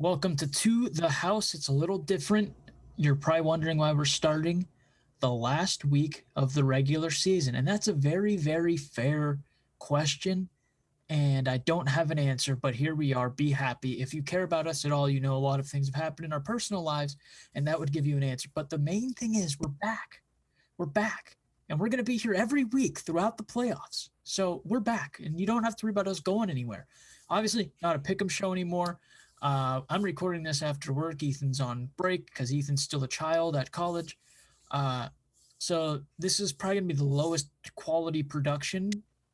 Welcome to the House. It's a little different. You're probably wondering why we're starting the last week of the regular season. And that's a very, very fair question. And I don't have an answer, but here we are. Be happy. If you care about us at all, you know a lot of things have happened in our personal lives, and that would give you an answer. But the main thing is we're back. We're back. And we're going to be here every week throughout the playoffs. So we're back, and you don't have to worry about us going anywhere. Obviously, not a pick'em show anymore. I'm recording this after work. Ethan's on break because Ethan's still a child at college. So this is probably going to be the lowest quality production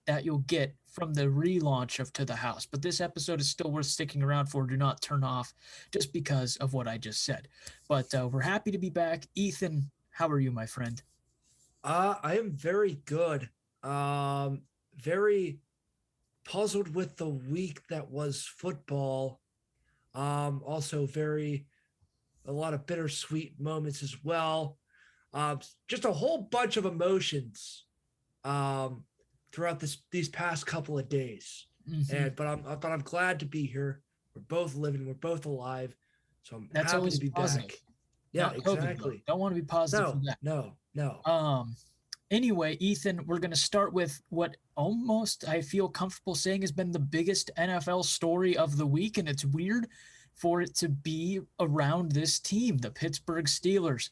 that you'll get from the relaunch of To the House. But this episode is still worth sticking around for. Do not turn off just because of what I just said. But we're happy to be back. Ethan, how are you, my friend? I am very good. Very puzzled with the week that was football. Also very a lot of bittersweet moments as well. Just a whole bunch of emotions um, throughout these past couple of days. Mm-hmm. But I'm glad to be here. We're both living. We're both alive. So I'm That's happy to always be positive. back. Yeah, Not COVID, though. exactly. Don't want to be positive for No, that. no, no. Um, anyway, Ethan, we're going to start with what almost I feel comfortable saying has been the biggest NFL story of the week, and it's weird for it to be around this team, the Pittsburgh Steelers.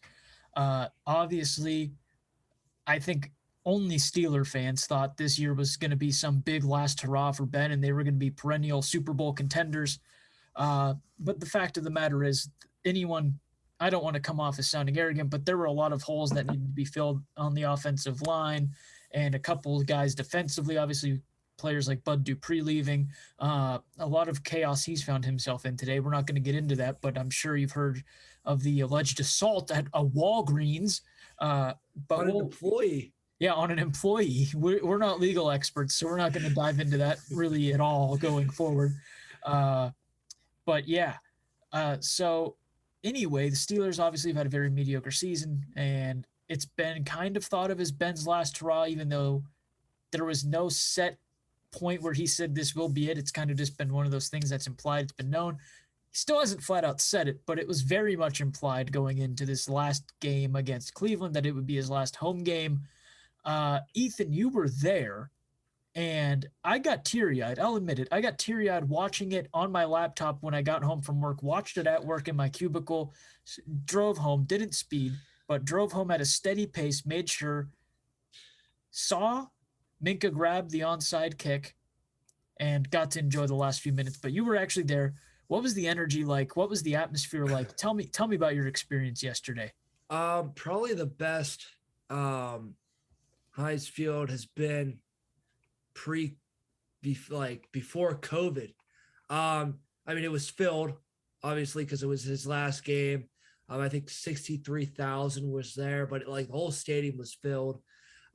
Obviously, I think only Steeler fans thought this year was going to be some big last hurrah for Ben, and they were going to be perennial Super Bowl contenders. But the fact of the matter is, anyone, I don't want to come off as sounding arrogant, but there were a lot of holes that needed to be filled on the offensive line and a couple of guys defensively. Obviously, players like Bud Dupree leaving. A lot of chaos he's found himself in today. We're not going to get into that, but I'm sure you've heard of the alleged assault at a Walgreens. But On an we'll, employee. yeah, on an employee. We're not legal experts, so we're not going to dive into that really at all going forward. Uh, but yeah, so anyway, the Steelers obviously have had a very mediocre season, and it's been kind of thought of as Ben's last hurrah, even though there was no set point where he said this will be it. It's kind of just been one of those things that's implied. It's been known. He still hasn't flat out said it, but it was very much implied going into this last game against Cleveland that it would be his last home game. Ethan, you were there. And I got teary eyed. I'll admit it. I got teary eyed watching it on my laptop when I got home from work, watched it at work in my cubicle, drove home, didn't speed, but drove home at a steady pace, made sure, saw Minka grab the onside kick, and got to enjoy the last few minutes. But you were actually there. What was the energy like? What was the atmosphere like? Tell me about your experience yesterday. Probably the best Heinz Field has been pre before COVID. I mean, it was filled obviously because it was his last game. I think 63,000 was there, but like the whole stadium was filled.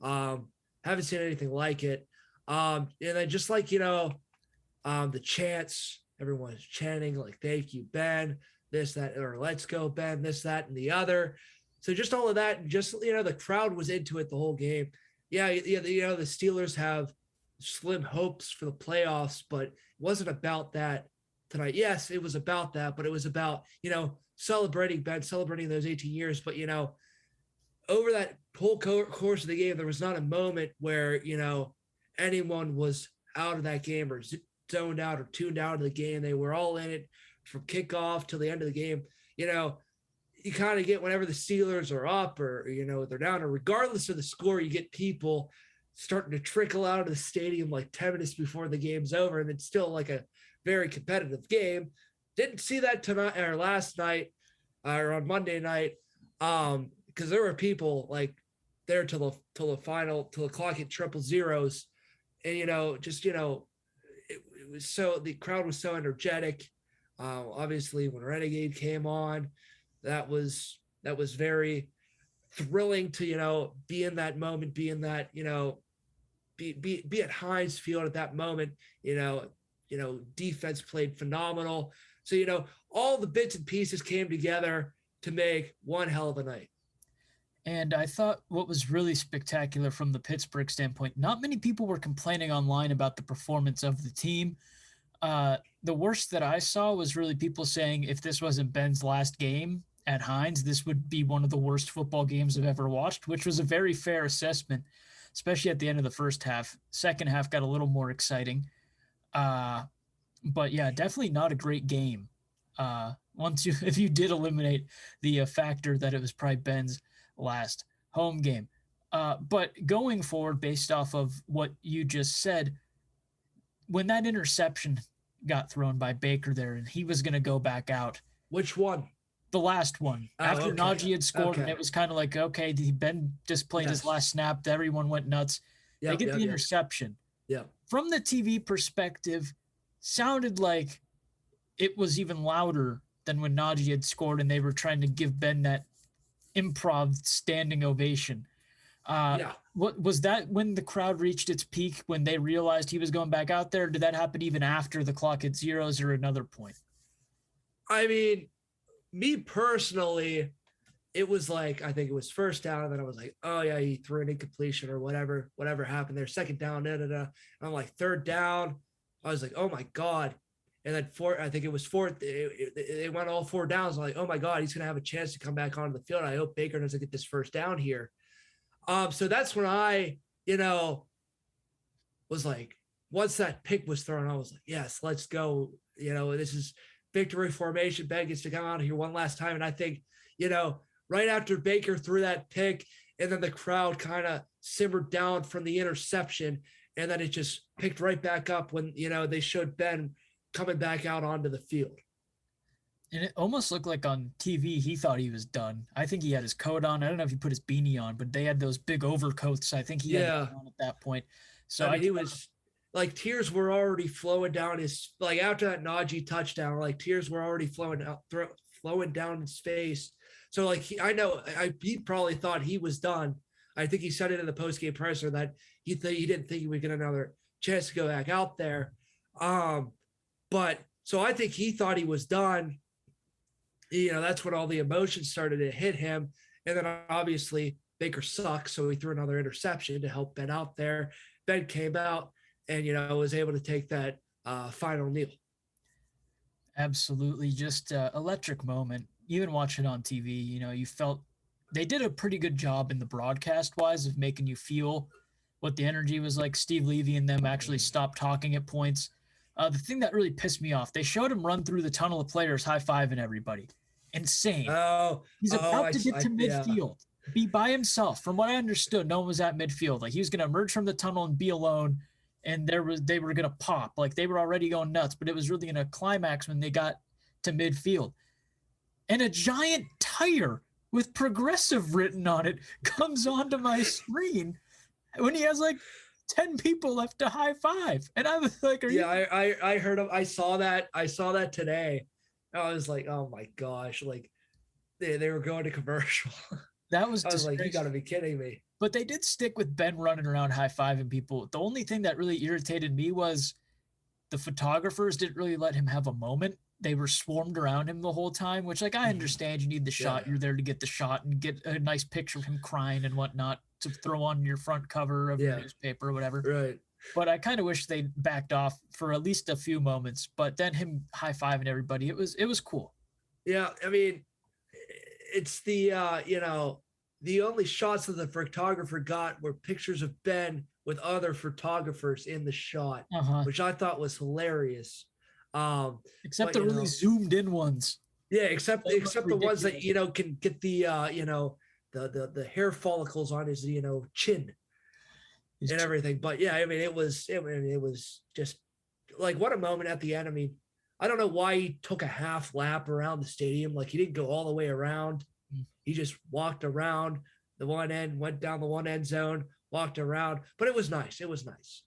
Haven't seen anything like it. And then just like the chants, everyone's chanting like "Thank you, Ben," this, that, or "Let's go, Ben," this, that, and the other. So just all of that, and just the crowd was into it the whole game. Yeah, the Steelers have slim hopes for the playoffs, but it wasn't about that tonight. Yes, it was about that, but it was about, celebrating Ben, celebrating those 18 years. But, over that whole course of the game, there was not a moment where, anyone was out of that game or zoned out or tuned out of the game. They were all in it from kickoff till the end of the game. You kind of get whenever the Steelers are up or, they're down, or regardless of the score, you get people starting to trickle out of the stadium like 10 minutes before the game's over, and it's still like a very competitive game. Didn't see that tonight or last night or on Monday night, because there were people like there till the final, till the clock hit triple zeros, and it was so, the crowd was so energetic. Obviously, when Renegade came on, that was very thrilling to be in that moment, be in that be at Heinz Field at that moment. Defense played phenomenal. So all the bits and pieces came together to make one hell of a night. And I thought what was really spectacular from the Pittsburgh standpoint, not many people were complaining online about the performance of the team. The worst that I saw was really people saying if this wasn't Ben's last game at Heinz, this would be one of the worst football games I've ever watched, which was a very fair assessment, especially at the end of the first half. Second half got a little more exciting. Uh, but yeah, definitely not a great game. Once you, if you did eliminate the factor that it was probably Ben's last home game. But going forward, based off of what you just said, when that interception got thrown by Baker there and he was going to go back out, Which one? the last one, Oh, after okay. Najee had scored, and Okay. it was kind of like, okay, Ben just played his Yes. last snap. Everyone went nuts. They Yep. get the Yep. Yep. interception. Yep. From the TV perspective, sounded like it was even louder than when Najee had scored and they were trying to give Ben that improv standing ovation. Yeah. What was that when the crowd reached its peak when they realized he was going back out there? Did that happen even after the clock hit zeros or another point? I mean, me personally, it was like I think it was first down, and then I was like, oh yeah, he threw an incompletion or whatever happened there. Second down, da da da. And I'm like third down. I was like, oh my god. And then I think it was fourth. It went all four downs. I'm like, oh my god, he's gonna have a chance to come back onto the field. I hope Baker doesn't get this first down here. So that's when I, was like, once that pick was thrown, I was like, yes, let's go. This is victory formation. Ben gets to come out here one last time. And I think, right after Baker threw that pick, and then the crowd kind of simmered down from the interception, and then it just picked right back up when, they showed Ben coming back out onto the field. And it almost looked like on TV he thought he was done. I think he had his coat on. I don't know if he put his beanie on, but they had those big overcoats. I think he had Yeah. on at that point. So I mean, he was like tears were already flowing down his like after that Najee touchdown, like tears were already flowing down his face. So like he probably thought he was done. I think he said it in the post game presser that he didn't think he would get another chance to go back out there. But so I think he thought he was done. That's when all the emotions started to hit him, and then obviously Baker sucks, so he threw another interception to help Ben out there. Ben came out and was able to take that final kneel. absolutely just electric moment. Even watching on TV, you felt they did a pretty good job in the broadcast wise of making you feel what the energy was like. Steve Levy and them actually stopped talking at points. The thing that really pissed me off, they showed him run through the tunnel of players, high-fiving everybody. Insane. He's about to get to Yeah. midfield, be by himself. From what I understood, no one was at midfield. Like he was going to emerge from the tunnel and be alone, and they were going to pop. Like they were already going nuts, but it was really going to climax when they got to midfield. And a giant tire with Progressive written on it comes onto my screen when he has like 10 people left to high five. And I was like, I heard him. I saw that today. I was like, oh my gosh, like they were going to commercial. That was I was like, you got to be kidding me. But they did stick with Ben running around high-fiving people. The only thing that really irritated me was the photographers didn't really let him have a moment. They were swarmed around him the whole time, which like I understand you need the shot. You're there to get the shot and get a nice picture of him crying and whatnot to throw on your front cover of your newspaper or whatever. Right. But I kind of wish they backed off for at least a few moments. But then him high-fiving everybody, it was cool. Yeah, I mean, it's the the only shots that the photographer got were pictures of Ben with other photographers in the shot, which I thought was hilarious. Except the really zoomed in ones. Yeah, except the ones that can get the the hair follicles on his chin and everything. But yeah, I mean it was just like what a moment at the end. I mean, I don't know why he took a half lap around the stadium. Like he didn't go all the way around. He just walked around the one end, went down the one end zone, walked around. But it was nice. It was nice.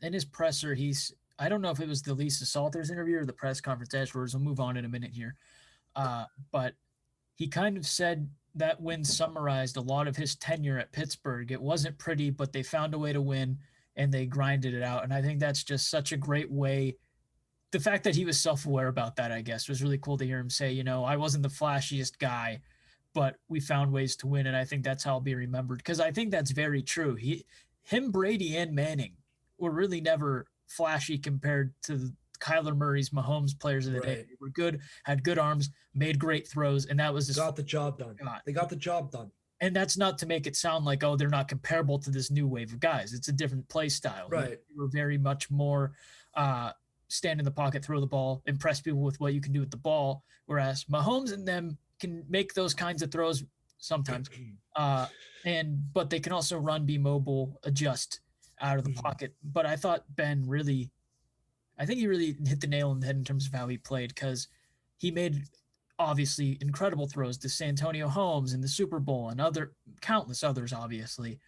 In his presser, I don't know if it was the Lisa Salters interview or the press conference afterwards. We'll move on in a minute here. But he kind of said that win summarized a lot of his tenure at Pittsburgh. It wasn't pretty, but they found a way to win and they grinded it out. And I think that's just such a great way. The fact that he was self-aware about that, I guess, was really cool to hear him say, I wasn't the flashiest guy, but we found ways to win. And I think that's how I'll be remembered because I think that's very true. Him, Brady, and Manning were really never flashy compared to the Kyler Murray's Mahomes players of the day. Right. They were good, had good arms, made great throws, and that was as Got the job done. got. They got the job done. And that's not to make it sound like, oh, they're not comparable to this new wave of guys. It's a different play style. Right. They were very much more stand in the pocket, throw the ball, impress people with what you can do with the ball. Whereas Mahomes and them can make those kinds of throws sometimes. But they can also run, be mobile, adjust out of the pocket. But I thought Ben really, I think he really hit the nail on the head in terms of how he played, because he made obviously incredible throws to Santonio Holmes in the Super Bowl and other countless others, obviously.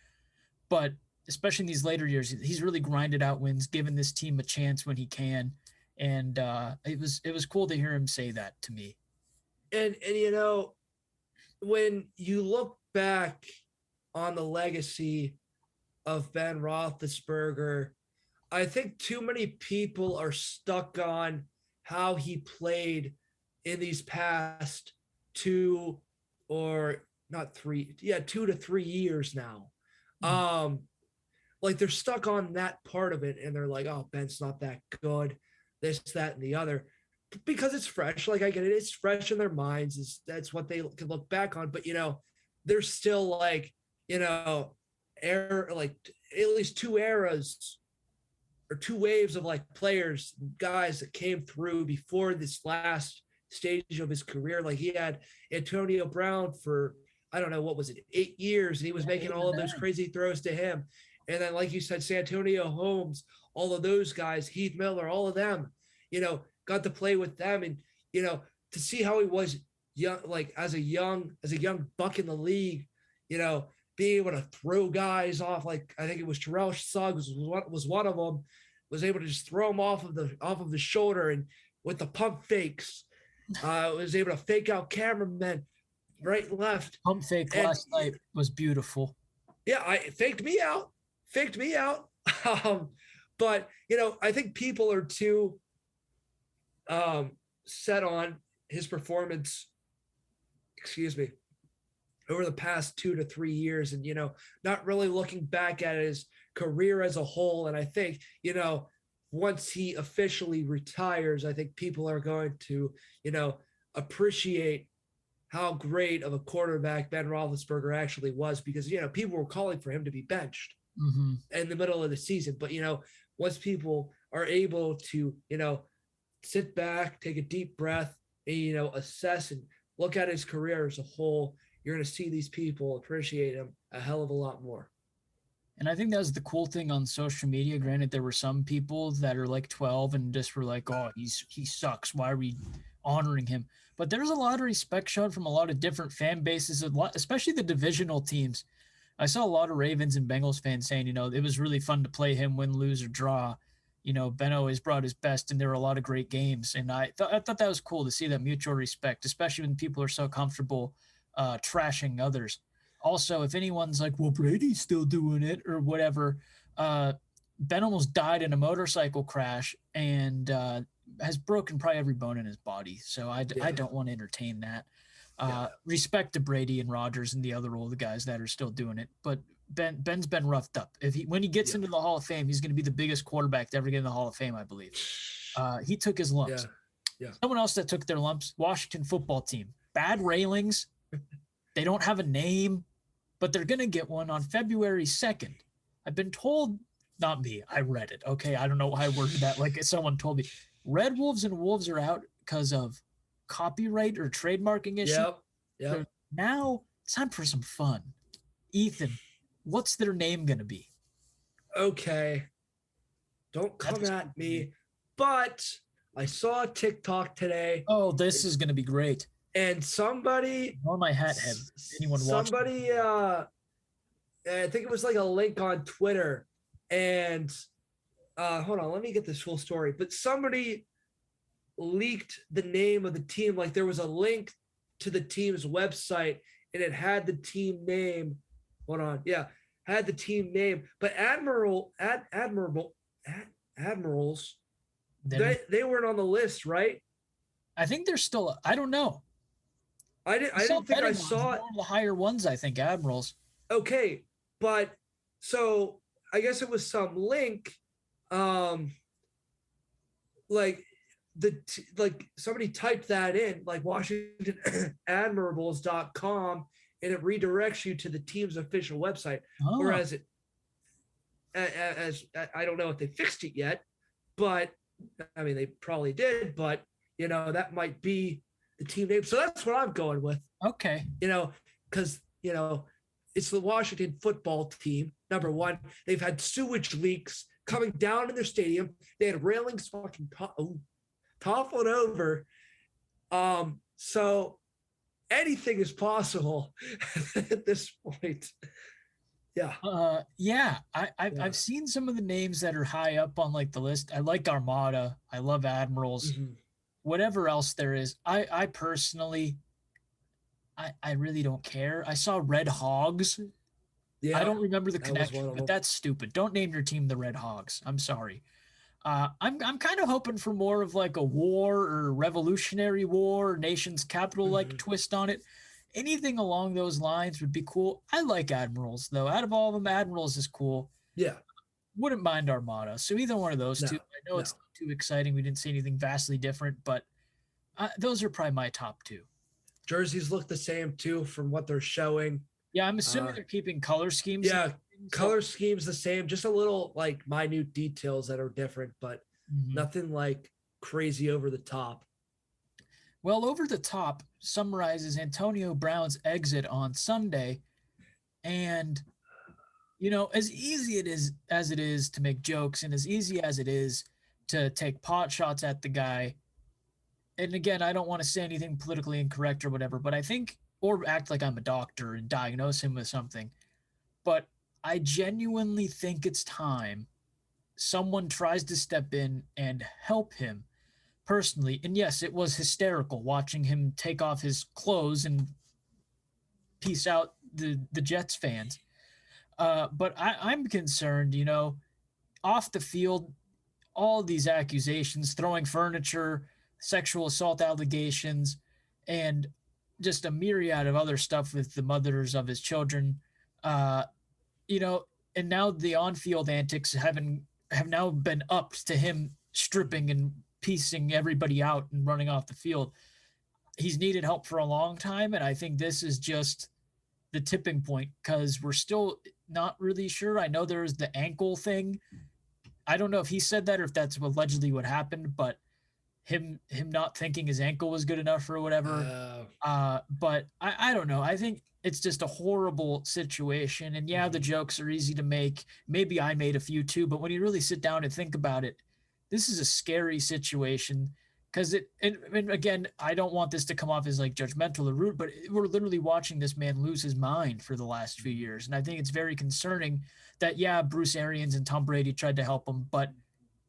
But especially in these later years, he's really grinded out wins, given this team a chance when he can. And it was cool to hear him say that to me. And you know, when you look back on the legacy of Ben Roethlisberger, I think too many people are stuck on how he played in these past 2 to 3 years now. Like they're stuck on that part of it, and they're like, oh, Ben's not that good, this, that, and the other, because it's fresh. Like I get it, it's fresh in their minds. That's what they can look back on. But you know, there's still like, you know, like at least 2 eras or 2 waves of like players, guys that came through before this last stage of his career. Like he had Antonio Brown for, I don't know, what was it, 8 years, and he was making all of those crazy throws to him. And then, like you said, Santonio Holmes, all of those guys, Heath Miller, all of them, you know, got to play with them. And, you know, to see how he was young, like as a young buck in the league, you know, being able to throw guys off, like I think it was Terrell Suggs was one of them, was able to just throw him off of the shoulder, and with the pump fakes, was able to fake out cameramen right and left. Pump fake last night was beautiful. Yeah, I faked me out. But you know, I think people are too set on his performance, over the past 2 to 3 years, and you know, not really looking back at his career as a whole. And I think, you know, once he officially retires, I think people are going to, you know, appreciate how great of a quarterback Ben Roethlisberger actually was, because, you know, people were calling for him to be benched in the middle of the season. But, you know, once people are able to, you know, sit back, take a deep breath, and, you know, assess and look at his career as a whole, you're going to see these people appreciate him a hell of a lot more. And I think that was the cool thing on social media. Granted, there were some people that are like 12 and just were like, oh, he sucks. Why are we honoring him? But there's a lot of respect shown from a lot of different fan bases, especially the divisional teams. I saw a lot of Ravens and Bengals fans saying, you know, it was really fun to play him, win, lose, or draw. You know, Ben always brought his best, and there were a lot of great games. And I thought that was cool to see that mutual respect, especially when people are so comfortable trashing others. Also, if anyone's like, well, Brady's still doing it or whatever, Ben almost died in a motorcycle crash and has broken probably every bone in his body. So I don't want to entertain that. Respect to Brady and Rodgers and the other older guys that are still doing it. But Ben's been roughed up. When he gets into the Hall of Fame, he's going to be the biggest quarterback to ever get in the Hall of Fame, I believe. He took his lumps. Someone else that took their lumps, Washington football team. Bad railings. They don't have a name, but they're going to get one on February 2nd. I've been told, not me, I read it. Okay, I don't know why I worded that like someone told me. Red Wolves and Wolves are out because of copyright or trademarking issues. Yep. Now it's time for some fun. Ethan, what's their name going to be? Okay. Don't come at me, but I saw a TikTok today. Oh, this is going to be great. And somebody on my hat head. Anyone somebody I think it was like a link on Twitter, and hold on, let me get this full story. But somebody leaked the name of the team. Like there was a link to the team's website, and it had the team name. Hold on, had the team name, but Admirals, they weren't on the list, right? I think they're still. I don't know. I didn't think I saw it. One of the higher ones, I think, Admirals. Okay, but so I guess it was some link like like somebody typed that in, like WashingtonAdmirables.com, and it redirects you to the team's official website. Oh, Whereas as I don't know if they fixed it yet, but I mean they probably did, but that might be the team name. So that's what I'm going with. okay. Because it's the Washington football team. Number one, they've had sewage leaks coming down in their stadium. They had railings fucking toppled over. So anything is possible at this point. Yeah. Yeah, Yeah. I've seen some of the names that are high up on like the list. I like Armada. I love Admirals. Mm-hmm. Whatever else there is, I personally, I really don't care. I saw Red Hogs. I Yeah. don't remember the That was connection, one of but them. that's stupid. Don't name your team the Red Hogs. I'm sorry. I'm kind of hoping for more of like a war or Revolutionary War, nation's capital like Mm-hmm. twist on it. Anything along those lines would be cool. I like Admirals though. Out of all of them, Admirals is cool. Yeah. Wouldn't mind Armada. So either one of those No. two. I know it's No. not too exciting. We didn't see anything vastly different, but those are probably my top two. Jerseys look the same too from what they're showing. Yeah, I'm assuming Uh, they're keeping color schemes. yeah. So Color scheme's the same, just a little like minute details that are different, but mhm. nothing like crazy over the top. Well, over the top summarizes Antonio Brown's exit on Sunday, and as easy it is as it is to make jokes, and as easy as it is to take pot shots at the guy. And again, I don't want to say anything politically incorrect or whatever, but I think, or act like I'm a doctor and diagnose him with something. But I genuinely think it's time someone tries to step in and help him personally. And yes, it was hysterical watching him take off his clothes and peace out the Jets fans. But I'm concerned, off the field, all these accusations, throwing furniture, sexual assault allegations, and just a myriad of other stuff with the mothers of his children. Uh, you know, and now the on-field antics have now been upped to him stripping and piecing everybody out and running off the field. He's needed help for a long time, and I think this is just the tipping point because we're still not really sure. I know there's the ankle thing. I don't know if he said that or if that's allegedly what happened, but him not thinking his ankle was good enough or whatever. But I don't know. I think it's just a horrible situation. And yeah, the Mhm. jokes are easy to make. Maybe I made a few too, but when you really sit down and think about it, this is a scary situation because and again, I don't want this to come off as like judgmental or rude, but we're literally watching this man lose his mind for the last few years. And I think it's very concerning that, yeah, Bruce Arians and Tom Brady tried to help him, but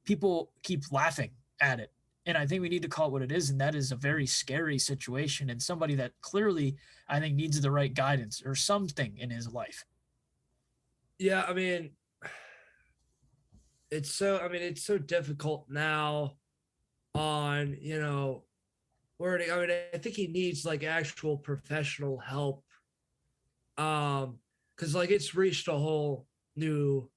people keep laughing at it. And I think we need to call it what it is. And that is a very scary situation and somebody that clearly I think needs the right guidance or something in his life. Yeah, I mean, it's so difficult now on, wording. I mean, I think he needs like actual professional help. Because like it's reached a whole new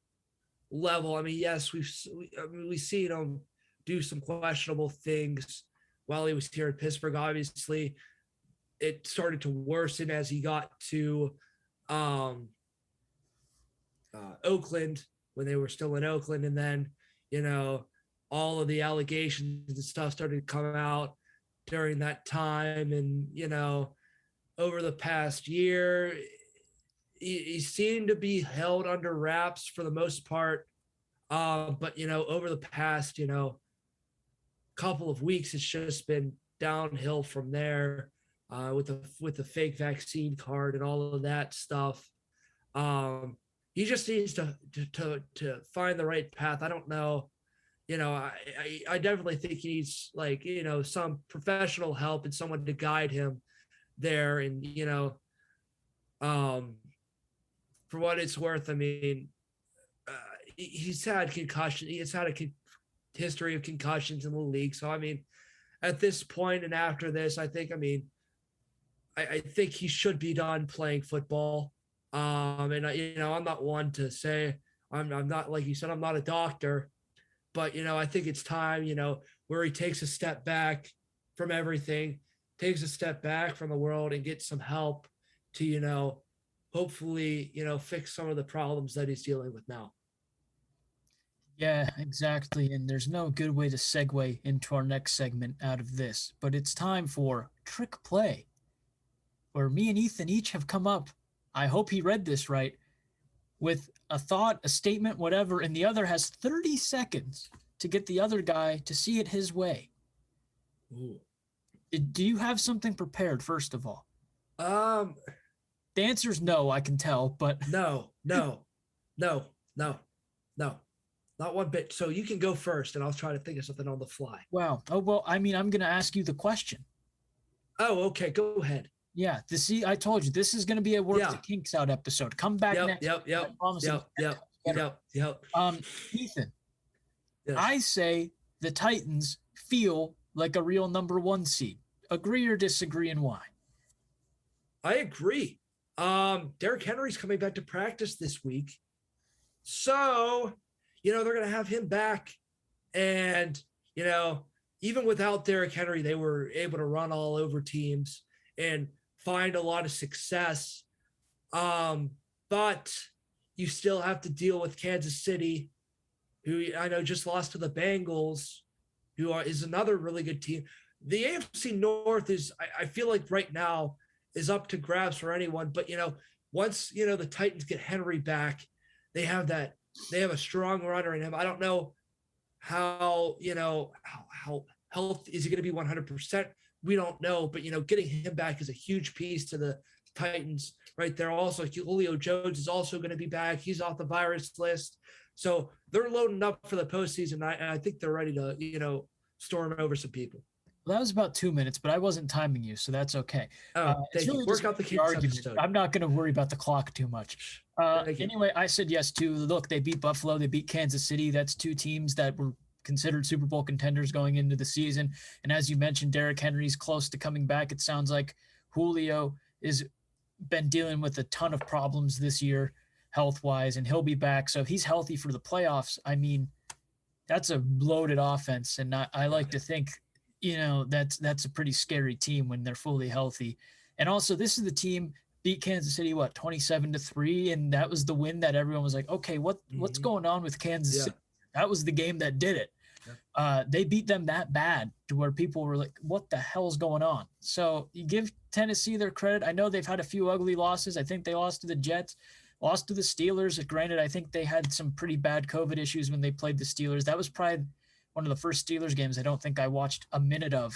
level. I mean, yes, we've seen him do some questionable things while he was here in Pittsburgh. Obviously, it started to worsen as he got to um, Oakland when they were still in Oakland, and then all of the allegations and stuff started to come out during that time, and over the past year, he seemed to be held under wraps for the most part. But over the past couple of weeks, it's just been downhill from there with the fake vaccine card and all of that stuff. He just needs to find the right path. I don't know. I definitely think he needs like some professional help and someone to guide him there. And um, for what it's worth, I mean, he's had concussion. He's had a history of concussions in the league. So I mean, at this point and after this, I think he should be done playing football. And I'm not one to say I'm not like you said I'm not a doctor, but I think it's time. where he takes a step back from everything, takes a step back from the world and gets some help to, hopefully, fix some of the problems that he's dealing with now. Yeah, exactly. And there's no good way to segue into our next segment out of this, but it's time for Trick Play, where me and Ethan each have come up. I hope he read this right, with a thought, a statement, whatever, and the other has 30 seconds to get the other guy to see it his way. Ooh. Do you have something prepared, first of all? Um, The answer is no, I can tell, but no, no, no, no, no, not one bit. So you can go first, and I'll try to think of something on the fly. wow. Oh, well, I mean, I'm going to ask you the question. Oh, okay. Go ahead. Yeah, I told you this is going to be a work the kinks out episode. Come back Yep, next. yep, yep, I promise yep, yep, yep, yep. Ethan, Yes. I say the Titans feel like a real number one seed. Agree or disagree, and why? I agree. Derrick Henry's coming back to practice this week. So, they're going to have him back. And, even without Derrick Henry, they were able to run all over teams and find a lot of success. But you still have to deal with Kansas City, who I know just lost to the Bengals, is another really good team. The AFC North I feel like right now is up to grabs for anyone. But, once, the Titans get Henry back, they have a strong runner in him. I don't know how health is he going to be 100%? We don't know, but getting him back is a huge piece to the Titans right there. Also, Julio Jones is also going to be back. He's off the virus list. So they're loading up for the postseason. And I think they're ready to, storm over some people. Well, that was about 2 minutes, but I wasn't timing you, so that's okay. Thank you. Work out the kinks episode. I'm not going to worry about the clock too much. Anyway, I said yes too. Look, they beat Buffalo. They beat Kansas City. That's two teams that were considered Super Bowl contenders going into the season. And as you mentioned, Derrick Henry's close to coming back. It sounds like Julio has been dealing with a ton of problems this year health-wise, and he'll be back. So if he's healthy for the playoffs, I mean, that's a loaded offense. And I like to think, that's a pretty scary team when they're fully healthy. And also, this is the team beat Kansas City, 27-3, and that was the win that everyone was like, okay, what's going on with Kansas City? That was the game that did it. They beat them that bad to where people were like, what the hell's going on? So you give Tennessee their credit. I know they've had a few ugly losses. I think they lost to the Jets, lost to the Steelers. Granted, I think they had some pretty bad COVID issues when they played the Steelers. That was probably one of the first Steelers games I don't think I watched a minute of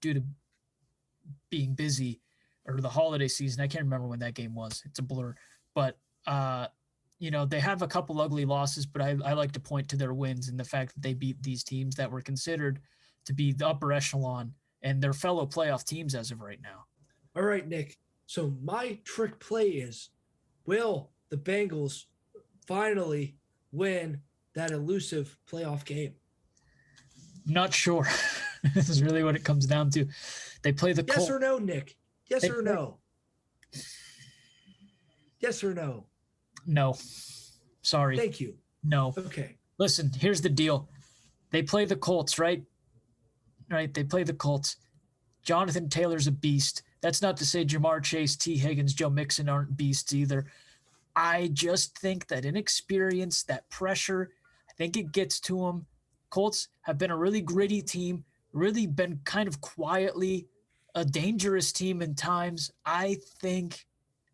due to being busy or the holiday season. I can't remember when that game was. It's a blur. But, they have a couple ugly losses, but I like to point to their wins and the fact that they beat these teams that were considered to be the upper echelon and their fellow playoff teams as of right now. All right, Nick. So my trick play is, will the Bengals finally win that elusive playoff game? Not sure. This is really what it comes down to. They play the Yes or no, Nick? Yes or no? Yes or no? No. Sorry. Thank you. No. Okay. Listen, here's the deal. They play the Colts, right? Right. They play the Colts. Jonathan Taylor's a beast. That's not to say Jamar Chase, T. Higgins, Joe Mixon aren't beasts either. I just think that inexperience, that pressure, I think it gets to them. Colts have been a really gritty team, really been kind of quietly a dangerous team in times. I think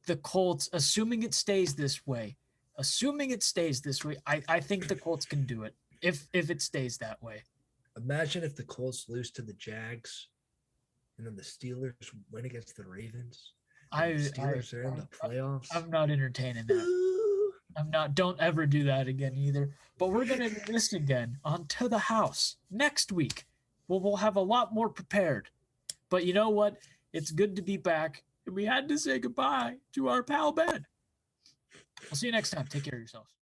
the Colts, assuming it stays this way, I think the Colts can do it if it stays that way. Imagine if the Colts lose to the Jags and then the Steelers win against the Ravens. The Steelers are in the playoffs. I'm not entertaining that. I'm not. Don't ever do that again either. But we're going to do this again on To the House next week. We'll have a lot more prepared. But you know what? It's good to be back. And we had to say goodbye to our pal Ben. I'll see you next time. Take care of yourselves.